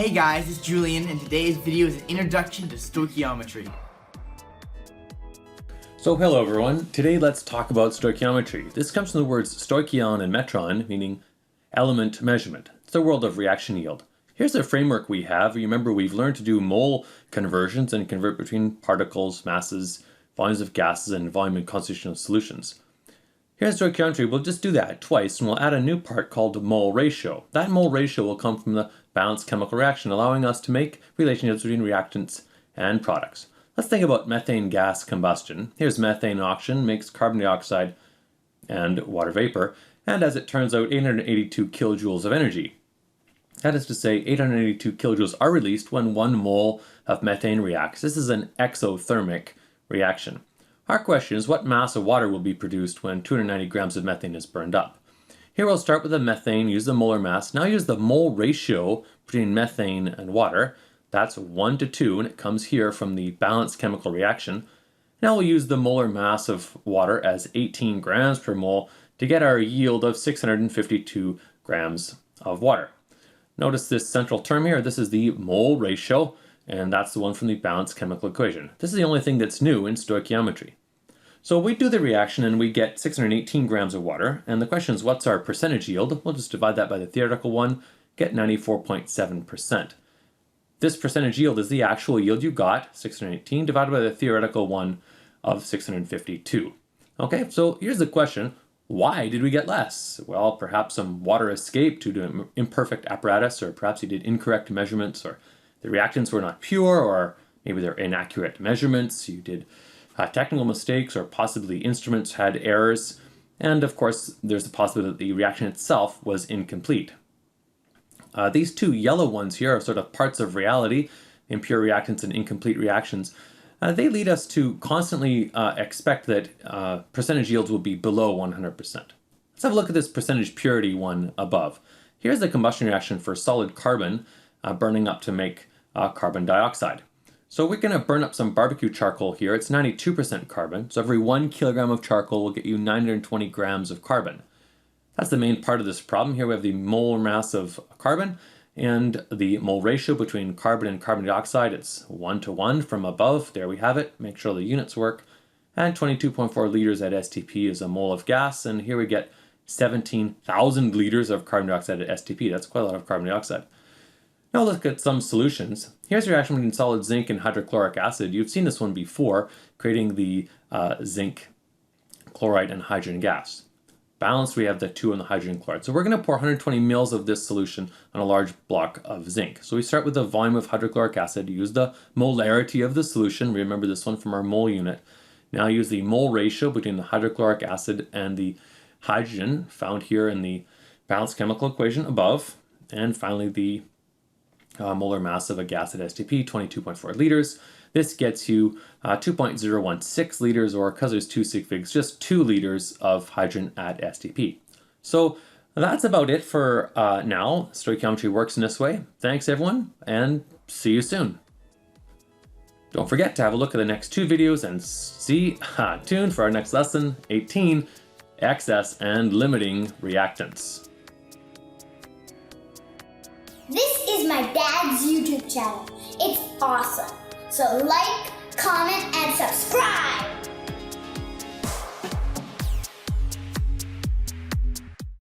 Hey guys, it's Julian, and today's video is an introduction to stoichiometry. So hello everyone, today let's talk about stoichiometry. This comes from the words stoichion and metron, meaning element measurement. It's the world of reaction yield. Here's the framework we have. Remember, we've learned to do mole conversions and convert between particles, masses, volumes of gases, and volume and concentration of solutions. Here in stoichiometry, we'll just do that twice, and we'll add a new part called mole ratio. That mole ratio will come from the balanced chemical reaction, allowing us to make relationships between reactants and products. Let's think about methane gas combustion. Here's methane oxygen, makes carbon dioxide and water vapor, and as it turns out, 882 kilojoules of energy. That is to say, 882 kilojoules are released when 1 mole of methane reacts. This is an exothermic reaction. Our question is, what mass of water will be produced when 290 grams of methane is burned up? Here we'll start with the methane, use the molar mass. Now use the mole ratio between methane and water. That's 1 to 2, and it comes here from the balanced chemical reaction. Now we'll use the molar mass of water as 18 grams per mole to get our yield of 652 grams of water. Notice this central term here. This is the mole ratio, and that's the one from the balanced chemical equation. This is the only thing that's new in stoichiometry. So we do the reaction and we get 618 grams of water, and the question is, what's our percentage yield? We'll just divide that by the theoretical one, get 94.7%. This percentage yield is the actual yield you got, 618, divided by the theoretical one of 652. Okay, so here's the question. Why did we get less? Well, perhaps some water escaped due to an imperfect apparatus, or perhaps you did incorrect measurements, or the reactants were not pure, or maybe they're inaccurate measurements. You did technical mistakes, or possibly instruments had errors. And of course, there's the possibility that the reaction itself was incomplete. These two yellow ones here are sort of parts of reality, impure reactants and incomplete reactions. They lead us to constantly expect that percentage yields will be below 100%. Let's have a look at this percentage purity one above. Here's the combustion reaction for solid carbon burning up to make carbon dioxide. So we're going to burn up some barbecue charcoal here. It's 92% carbon. So every 1 kilogram of charcoal will get you 920 grams of carbon. That's the main part of this problem. Here we have the molar mass of carbon and the mole ratio between carbon and carbon dioxide. It's 1 to 1 from above. There we have it. Make sure the units work. And 22.4 liters at STP is a mole of gas. And here we get 17,000 liters of carbon dioxide at STP. That's quite a lot of carbon dioxide. Now look at some solutions. Here's a reaction between solid zinc and hydrochloric acid. You've seen this one before, creating the zinc chloride and hydrogen gas. Balanced, we have the 2 and the hydrogen chloride. So we're going to pour 120 mils of this solution on a large block of zinc. So we start with the volume of hydrochloric acid, use the molarity of the solution. Remember this one from our mole unit. Now use the mole ratio between the hydrochloric acid and the hydrogen found here in the balanced chemical equation above. And finally the molar mass of a gas at STP, 22.4 liters. This gets you 2.016 liters, or because there's 2 sig figs, just 2 liters of hydrogen at STP. So that's about it for now. Stoichiometry works in this way. Thanks everyone, and see you soon. Don't forget to have a look at the next 2 videos and tune for our next lesson, 18, excess and limiting reactants. This is my dad's YouTube channel. It's awesome. So like, comment, and subscribe!